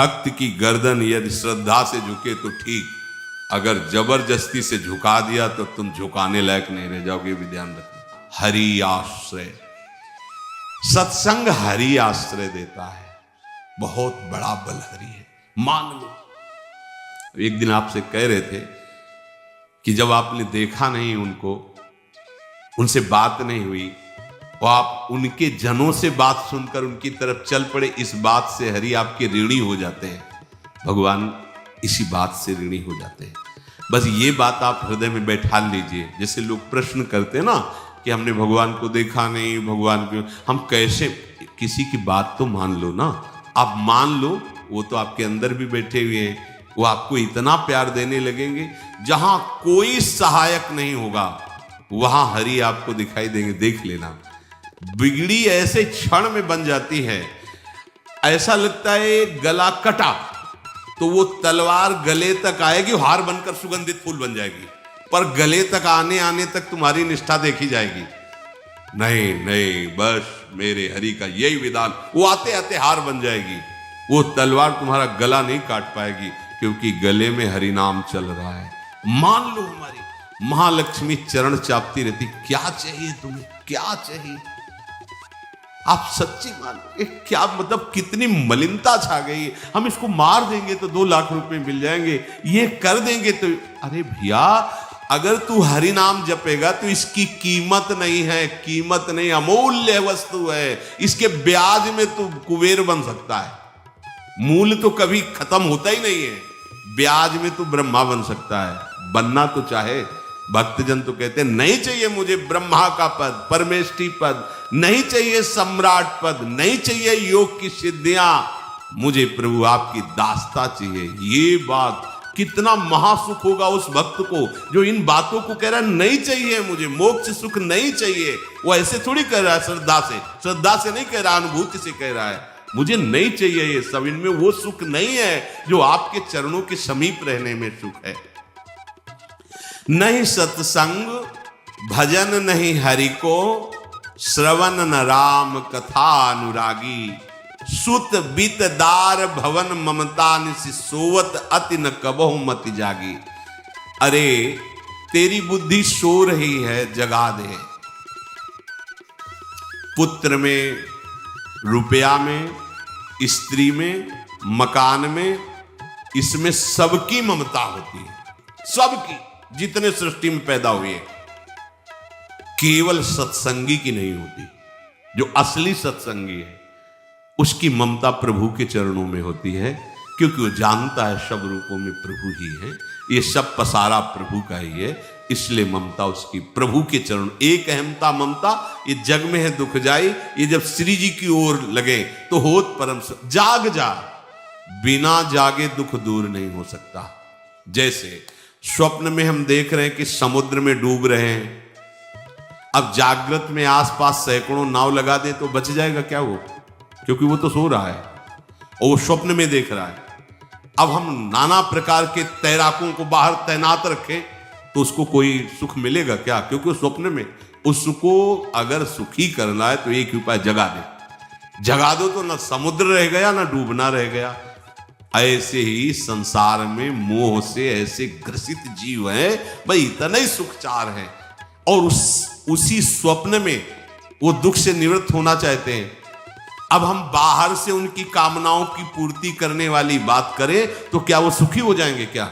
भक्त की गर्दन यदि श्रद्धा से झुके तो ठीक, अगर जबरदस्ती से झुका दिया तो तुम झुकाने लायक नहीं रह जाओगे, भी ध्यान रखना। हरि आश्रय, सत्संग हरि आश्रय देता है, बहुत बड़ा बल हरि है, मान लो। एक दिन आपसे कह रहे थे कि जब आपने देखा नहीं उनको, उनसे बात नहीं हुई, और आप उनके जनों से बात सुनकर उनकी तरफ चल पड़े, इस बात से हरि आपके ऋणी हो जाते हैं। भगवान इसी बात से ऋणी हो जाते हैं। बस ये बात आप हृदय में बैठा लीजिए। जैसे लोग प्रश्न करते हैं ना कि हमने भगवान को देखा नहीं, भगवान को हम कैसे, किसी की बात तो मान लो ना। आप मान लो, वो तो आपके अंदर भी बैठे हुए हैं, वो आपको इतना प्यार देने लगेंगे, जहां कोई सहायक नहीं होगा वहां हरि आपको दिखाई देंगे। देख लेना, बिगड़ी ऐसे क्षण में बन जाती है, ऐसा लगता है गला कटा तो वो तलवार गले तक आएगी, हार बनकर सुगंधित फूल बन जाएगी, पर गले तक आने आने तक तुम्हारी निष्ठा देखी जाएगी। नहीं नहीं, बस मेरे हरि का यही विधान, वो आते आते हार बन जाएगी, वो तलवार तुम्हारा गला नहीं काट पाएगी, क्योंकि गले में हरि नाम चल रहा है। मान लो हमारी महालक्ष्मी चरण चापती रहती, क्या चाहिए तुम्हें, क्या चाहिए, आप सच्ची मान, क्या मतलब कितनी मलिनता छा गई है। हम इसको मार देंगे तो 2 लाख रुपए मिल जाएंगे, ये कर देंगे तो, अरे भैया अगर तू हरि नाम जपेगा तो इसकी कीमत नहीं है, कीमत नहीं, अमूल्य वस्तु है, इसके ब्याज में तू कुबेर बन सकता है। मूल तो कभी खत्म होता ही नहीं है, ब्याज में तू ब्रह्मा बन सकता है। बनना तो चाहे, भक्तजन तो कहते हैं नहीं चाहिए मुझे ब्रह्मा का पद, परमेष्ठी पद, नहीं चाहिए सम्राट पद, नहीं चाहिए योग की सिद्धियां, मुझे प्रभु आपकी दास्ता चाहिए। ये बात कितना महासुख होगा उस भक्त को जो इन बातों को कह रहा है, नहीं चाहिए मुझे मोक्ष सुख नहीं चाहिए। वो ऐसे थोड़ी कह रहा है, श्रद्धा से नहीं कह रहा, अनुभूति से कह रहा है, मुझे नहीं चाहिए ये सब, इनमें वो सुख नहीं है जो आपके चरणों के समीप रहने में सुख है। नहीं सत्संग भजन नहीं हरि को, श्रवण न राम कथा अनुरागी, सुत बीत दार भवन ममता निसि सोवत अति न कबहु मति जागी। अरे तेरी बुद्धि सो रही है, जगा दे। पुत्र में, रुपया में, स्त्री में, मकान में, इसमें सबकी ममता होती है, सबकी, जितने सृष्टि में पैदा हुए, केवल सत्संगी की नहीं होती। जो असली सत्संगी है उसकी ममता प्रभु के चरणों में होती है, क्योंकि वो जानता है सब रूपों में प्रभु ही है, ये सब पसारा प्रभु का ही है, इसलिए ममता उसकी प्रभु के चरण। एक अहमता ममता ये जग में है दुख जाई, ये जब श्री जी की ओर लगे तो होत परम। जाग जा, बिना जागे दुख दूर नहीं हो सकता। जैसे स्वप्न में हम देख रहे हैं कि समुद्र में डूब रहे हैं, अब जागृत में आसपास सैकड़ों नाव लगा दे तो बच जाएगा क्या वो, क्योंकि वो तो सो रहा है और वो स्वप्न में देख रहा है। अब हम नाना प्रकार के तैराकों को बाहर तैनात रखें तो उसको कोई सुख मिलेगा क्या, क्योंकि वो स्वप्न में। उसको अगर सुखी करना है तो एक उपाय, जगा दे, जगा दो तो ना समुद्र रह गया ना डूबना रह गया। ऐसे ही संसार में मोह से ऐसे ग्रसित जीव हैं, भाई इतना ही सुखचार है, और उसी स्वप्न में वो दुख से निवृत्त होना चाहते हैं। अब हम बाहर से उनकी कामनाओं की पूर्ति करने वाली बात करें तो क्या वो सुखी हो जाएंगे क्या?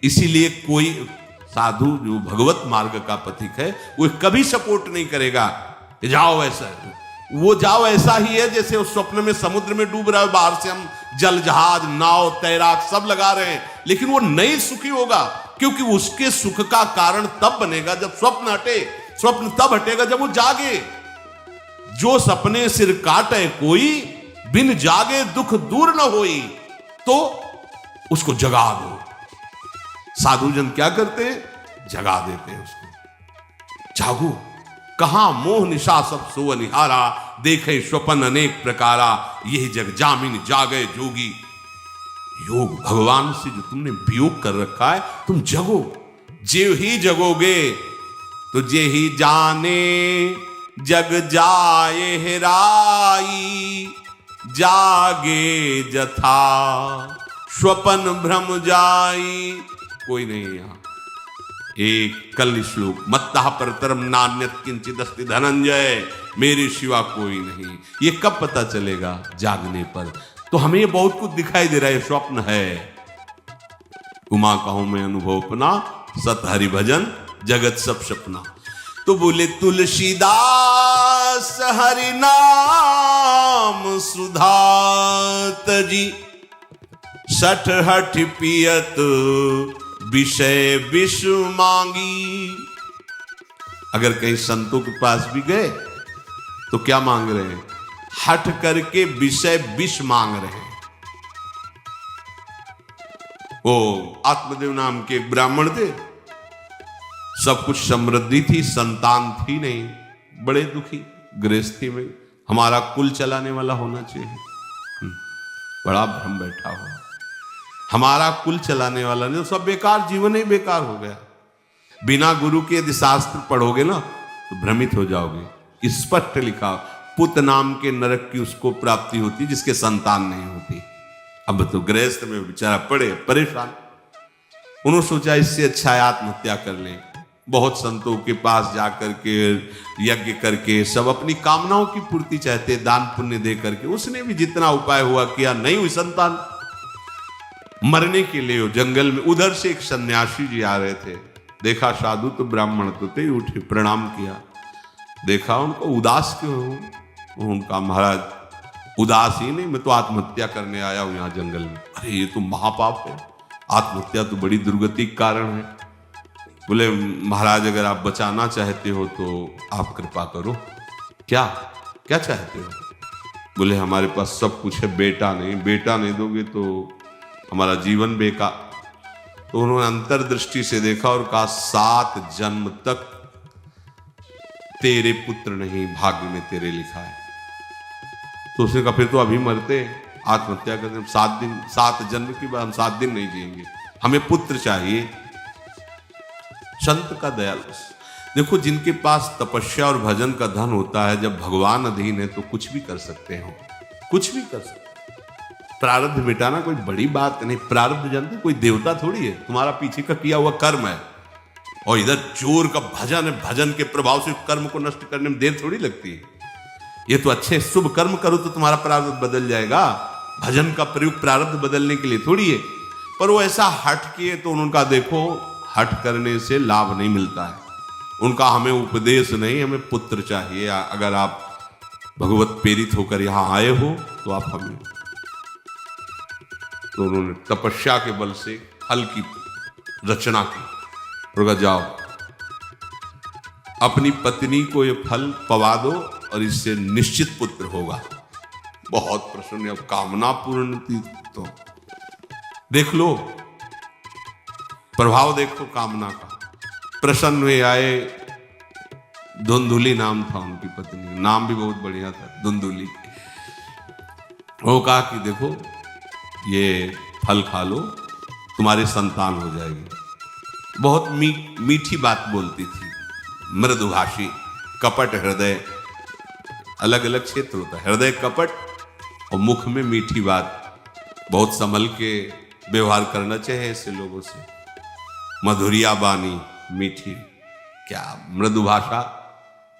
इसीलिए कोई साधु जो भगवत मार्ग का पथिक है वो कभी सपोर्ट नहीं करेगा जाओ ऐसा, वो जाओ ऐसा ही है जैसे उस स्वप्न में समुद्र में डूब रहा है, बाहर से हम जल जहाज नाव तैराक सब लगा रहे हैं, लेकिन वो नहीं सुखी होगा, क्योंकि उसके सुख का कारण तब बनेगा जब स्वप्न हटे। स्वप्न तब हटेगा जब वो जागे। जो सपने सिर काटे कोई, बिन जागे दुख दूर न होई, तो उसको जगा दो। साधुजन क्या करते हैं? जगा देते हैं उसको। जागो, कहां मोह निशा सब सो निहारा, देखे स्वपन अनेक प्रकारा, यही जग जामिन जागे जोगी। योग भगवान से जो तुमने वियोग कर रखा है, तुम जगो। जे ही जगोगे तो जे ही जाने जग जाए हेराई, जागे जथा स्वपन भ्रम जाई। कोई नहीं यहां। एक कल श्लोक, मत्तः परतरम नान्यत् किंचित् अस्ति धनंजय, मेरे सिवा कोई नहीं। ये कब पता चलेगा? जागने पर। तो हमें ये बहुत कुछ दिखाई दे रहा है, स्वप्न है। उमा कहूं मैं अनुभव अपना, सत हरि भजन जगत सब सपना। तो बोले तुलसीदास हरि नाम सुधा तजी, सठ हठ पियत विषय विष मांगी। अगर कहीं संतों के पास भी गए तो क्या मांग रहे हैं? हठ करके विषय विष मांग रहे हैं। वो आत्मदेव नाम के एक ब्राह्मण थे, सब कुछ समृद्धि थी, संतान थी नहीं, बड़े दुखी गृहस्थी में। हमारा कुल चलाने वाला होना चाहिए। बड़ा भ्रम बैठा हुआ, हमारा कुल चलाने वाला नहीं, तो सब बेकार, जीवन ही बेकार हो गया। बिना गुरु के यदि शास्त्र पढ़ोगे ना तो भ्रमित हो जाओगे। स्पष्ट लिखा, पुत नाम के नरक की उसको प्राप्ति होती जिसके संतान नहीं होती। अब तो गृहस्थ में बेचारा पड़े परेशान। उन्होंने सोचा इससे अच्छा है आत्महत्या कर लें। बहुत संतों के पास जाकर के यज्ञ करके सब अपनी कामनाओं की पूर्ति चाहते, दान पुण्य दे करके। उसने भी जितना उपाय हुआ किया, नहीं हुई संतान। मरने के लिए जंगल में उधर से एक सन्यासी जी आ रहे थे। देखा साधु तो ब्राह्मण तो थे, उठे प्रणाम किया। देखा उनको उदास क्यों हो? उनका महाराज उदास ही नहीं, मैं तो आत्महत्या करने आया हूं यहाँ जंगल में। अरे ये तो महापाप है, आत्महत्या तो बड़ी दुर्गति का कारण है। बोले महाराज अगर आप बचाना चाहते हो तो आप कृपा करो। क्या क्या चाहते हो? बोले हमारे पास सब कुछ है, बेटा नहीं दोगे तो हमारा जीवन बेकार। तो उन्होंने अंतर्दृष्टि से देखा और कहा 7 जन्म तक तेरे पुत्र नहीं भाग्य में तेरे लिखा है। तो उसने कहा फिर तो अभी मरते, आत्महत्या करते। 7 जन्म की बात, हम 7 दिन नहीं जिएंगे, हमें पुत्र चाहिए। संत का दयालु। देखो जिनके पास तपस्या और भजन का धन होता है, जब भगवान अधीन है तो कुछ भी कर सकते हो, कुछ भी कर सकते। प्रारब्ध मिटाना कोई बड़ी बात नहीं। प्रारब्ध जानते कोई देवता थोड़ी है, तुम्हारा पीछे का किया हुआ कर्म है। और इधर चोर का भजन है, भजन के प्रभाव से कर्म को नष्ट करने में देर थोड़ी लगती है। ये तो अच्छे शुभ कर्म करो तो तुम्हारा प्रारब्ध बदल जाएगा। भजन का प्रयोग प्रारब्ध बदलने के लिए थोड़ी है। पर वो ऐसा हट किए तो उनका देखो, हट करने से लाभ नहीं मिलता है उनका। हमें उपदेश नहीं, हमें पुत्र चाहिए। अगर आप भगवत प्रेरित होकर यहां आए हो तो आप हमें। तो उन्होंने तपस्या के बल से फल की रचना की। और जाओ अपनी पत्नी को ये फल पवा दो और इससे निश्चित पुत्र होगा। बहुत प्रसन्न, अब कामना पूर्ण थी। तो देख लो प्रभाव, देखो कामना का। प्रसन्न हुए आए। धुंधुली नाम था उनकी पत्नी, नाम भी बहुत बढ़िया था, धुंधुली। वो कहा कि देखो ये फल खा लो, तुम्हारी संतान हो जाएगी। बहुत मीठी बात बोलती थी, मृदुभाषी, कपट हृदय। अलग अलग क्षेत्र होता है, हृदय कपट और मुख में मीठी बात। बहुत संभल के व्यवहार करना चाहिए ऐसे लोगों से। मधुरिया बानी, मीठी, क्या मृदुभाषा।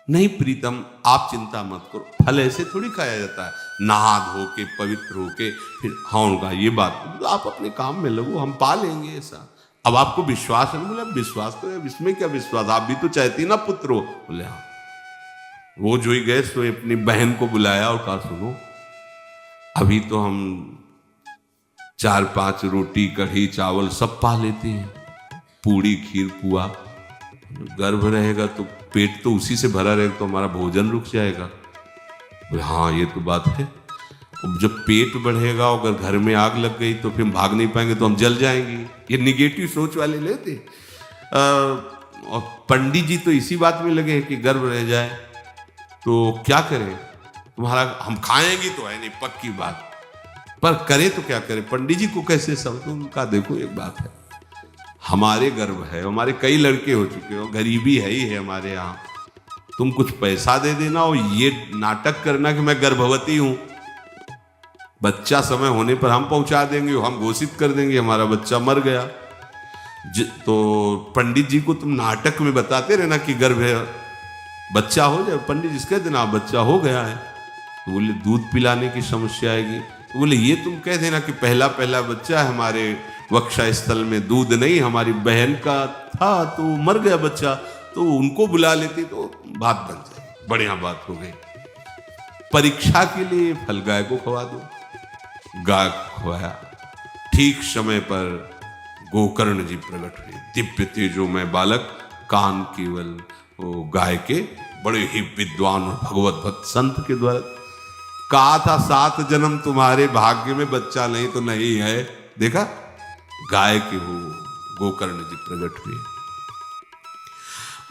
नहीं प्रीतम, आप चिंता मत करो, फल ऐसे थोड़ी खाया जाता है। नहा धो के पवित्र होके फिर। हाँ उनका ये बात, आप अपने काम में लगो, हम पा लेंगे ऐसा। अब आपको विश्वास है? बोले विश्वास तो है, इसमें क्या विश्वास, आप भी तो चाहती ना पुत्र हो। बोले हाँ। वो जो ही गए तो अपनी बहन को बुलाया और कहा सुनो, अभी तो हम 4-5 रोटी कढ़ी चावल सब पा लेते हैं, पूड़ी खीर पुआ। गर्भ रहेगा तो पेट तो उसी से भरा रहेगा, तो हमारा भोजन रुक जाएगा। बोले हाँ ये तो बात है। जब पेट बढ़ेगा, अगर घर में आग लग गई तो फिर हम भाग नहीं पाएंगे, तो हम जल जाएंगे। ये निगेटिव सोच वाले लेते। और पंडित जी तो इसी बात में लगे हैं कि गर्भ रह जाए तो क्या करें, तुम्हारा हम खाएंगे तो है नहीं, पक्की बात, पर करें तो क्या करें। पंडित जी को कैसे समझो? उनका देखो एक बात है, हमारे गर्भ है, हमारे कई लड़के हो चुके हो, गरीबी है ही है हमारे यहाँ। तुम कुछ पैसा दे देना और ये नाटक करना कि मैं गर्भवती हूं, बच्चा समय होने पर हम पहुंचा देंगे, हम घोषित कर देंगे हमारा बच्चा मर गया। तो पंडित जी को तुम नाटक में बताते रहना कि गर्भ है, बच्चा हो जाए। पंडित जी कह देना बच्चा हो गया है। तो बोले दूध पिलाने की समस्या आएगी। तो बोले ये तुम कह देना कि पहला पहला बच्चा है, हमारे वक्षा स्थल में दूध नहीं, हमारी बहन का था तो मर गया बच्चा, तो उनको बुला लेती तो बात बन जाए, बढ़िया बात हो गई। परीक्षा के लिए फल गाय को खवा दो। गाय को खवाया, ठीक समय पर गोकर्ण जी प्रकट हुए, दिव्य तेजोमय बालक, कान केवल वो गाय के, बड़े ही विद्वान और भगवत भक्त संत के द्वारा। कहा था 7 जन्म तुम्हारे भाग्य में, बच्चा नहीं तो नहीं है। देखा, गाय के हो गोकर्ण जी प्रकट हुए।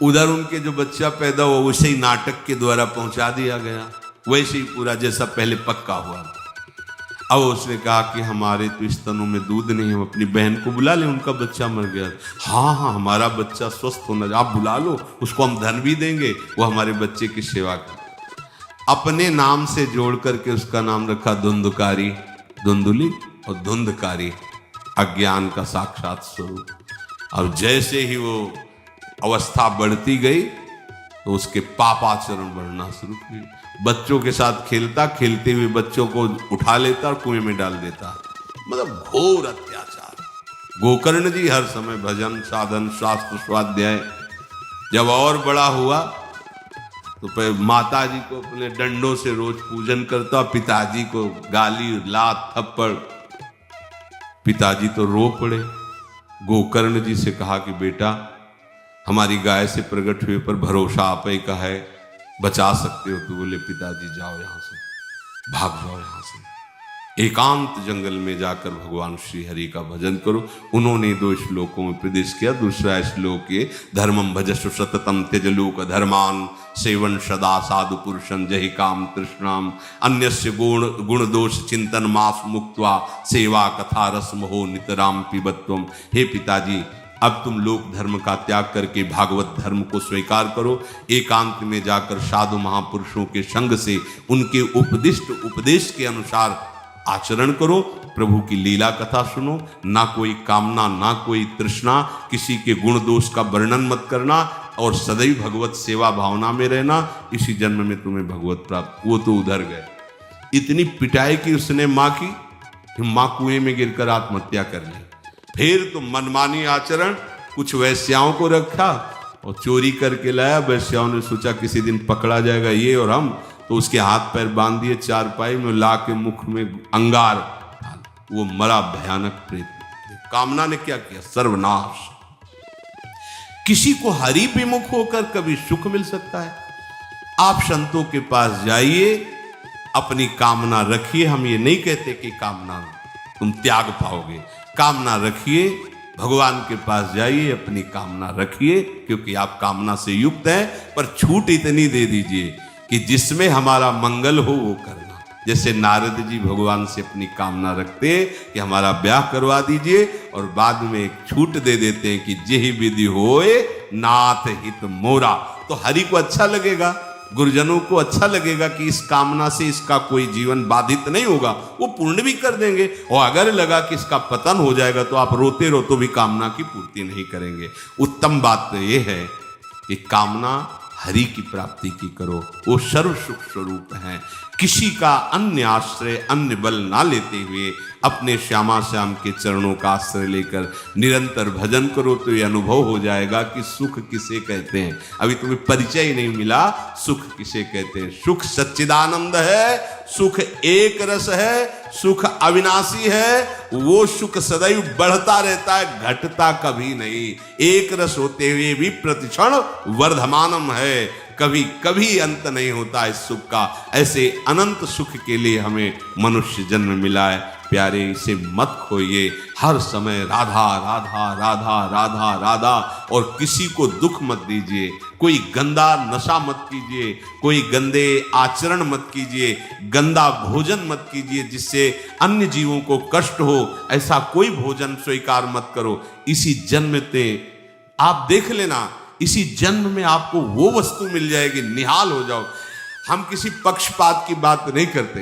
उधर उनके जो बच्चा पैदा हुआ वैसे ही नाटक के द्वारा पहुंचा दिया गया, वैसे ही पूरा जैसा पहले पक्का हुआ। अब उसने कहा कि हमारे तो स्तनों में दूध नहीं, हम अपनी बहन को बुला लें, उनका बच्चा मर गया। हाँ हाँ, हमारा बच्चा स्वस्थ होना, आप बुला लो, उसको हम धन भी देंगे, वो हमारे बच्चे की सेवा करे। अपने नाम से जोड़ करके उसका नाम रखा धुंधकारी, धुंधुली और धुंधकारी, अज्ञान का साक्षात स्वरूप। और जैसे ही वो अवस्था बढ़ती गई तो उसके पापाचरण बढ़ना शुरू हुई। बच्चों के साथ खेलता, खेलते हुए बच्चों को उठा लेता और कुएं में डाल देता, मतलब घोर अत्याचार। गोकर्ण जी हर समय भजन साधन शास्त्र स्वाध्याय। जब और बड़ा हुआ तो माता जी को अपने डंडों से रोज पूजन करता, पिताजी को गाली लात थप्पड़। पिताजी तो रो पड़े। गोकर्ण जी से कहा कि बेटा, हमारी गाय से प्रकट हुए पर भरोसा आप ही का है, बचा सकते हो। तो बोले पिताजी जाओ यहां से, भाग जाओ यहां से, एकांत जंगल में जाकर भगवान श्री हरि का भजन करो। उन्होंने 2 श्लोकों में प्रदेश किया। दूसरा श्लोक है, धर्मम भजस्व सततम त्यज लोक धर्मान, सेवन सदा साधु पुरुषं जहि काम तृष्णाम, अन्यस्य गुण दोष चिंतन मास मुक्त्वा, सेवा कथा रस मोहो नितराम पिबत्वम। हे पिताजी, अब तुम लोक धर्म का त्याग करके भागवत धर्म को स्वीकार करो, एकांत में जाकर साधु महापुरुषों के संग से उनके उपदिष्ट उपदेश के अनुसार आचरण करो, प्रभु की लीला कथा सुनो, ना कोई कामना ना कोई तृष्णा, किसी के गुण दोष का वर्णन मत करना, और सदैव भगवत सेवा भावना में रहना, इसी जन्म में तुम्हें भगवत प्राप्त। वो तो उधर गए। इतनी पिटाई की उसने माँ की, माँ कुएं में गिरकर आत्महत्या कर ली। फिर तो मनमानी आचरण, कुछ वैश्याओं को रखा और चोरी करके लाया। वैश्याओं ने सोचा किसी दिन पकड़ा जाएगा ये और हम, तो उसके हाथ पैर बांध दिए, चारपाई में ला के मुख में अंगार, वो मरा भयानक प्रेत। कामना ने क्या किया? सर्वनाश। किसी को हरि विमुख होकर कभी सुख मिल सकता है? आप संतों के पास जाइए, अपनी कामना रखिए। हम ये नहीं कहते कि कामना तुम त्याग पाओगे, कामना रखिए, भगवान के पास जाइए, अपनी कामना रखिए, क्योंकि आप कामना से युक्त हैं। पर छूट इतनी दे दीजिए कि जिसमें हमारा मंगल हो वो करना। जैसे नारद जी भगवान से अपनी कामना रखते हैं कि हमारा ब्याह करवा दीजिए, और बाद में एक छूट दे देते हैं कि जेहि विधि होए नाथ हित मोरा। तो हरि को अच्छा लगेगा, गुरुजनों को अच्छा लगेगा कि इस कामना से इसका कोई जीवन बाधित नहीं होगा, वो पूर्ण भी कर देंगे। और अगर लगा कि इसका पतन हो जाएगा तो आप रोते रो तो भी कामना की पूर्ति नहीं करेंगे। उत्तम बात तो ये है कि कामना हरि की प्राप्ति की करो, वो सर्व सुख स्वरूप हैं। किसी का अन्य आश्रय अन्य बल ना लेते हुए अपने श्यामा श्याम के चरणों का आश्रय लेकर निरंतर भजन करो, तो ये अनुभव हो जाएगा कि सुख किसे कहते हैं। अभी तुम्हें परिचय ही नहीं मिला, सुख किसे कहते हैं। सुख सच्चिदानंद है, सुख एक रस है, सुख अविनाशी है। वो सुख सदैव बढ़ता रहता है, घटता कभी नहीं। एक रस होते हुए भी प्रतिक्षण वर्धमानम है, कभी कभी अंत नहीं होता इस सुख का। ऐसे अनंत सुख के लिए हमें मनुष्य जन्म मिला है। प्यारे, इसे मत खोइए। हर समय राधा राधा राधा राधा राधा, और किसी को दुख मत दीजिए। कोई गंदा नशा मत कीजिए, कोई गंदे आचरण मत कीजिए, गंदा भोजन मत कीजिए जिससे अन्य जीवों को कष्ट हो। ऐसा कोई भोजन स्वीकार मत करो। इसी जन्म में आप देख लेना, इसी जन्म में आपको वो वस्तु मिल जाएगी, निहाल हो जाओ। हम किसी पक्षपात की बात नहीं करते।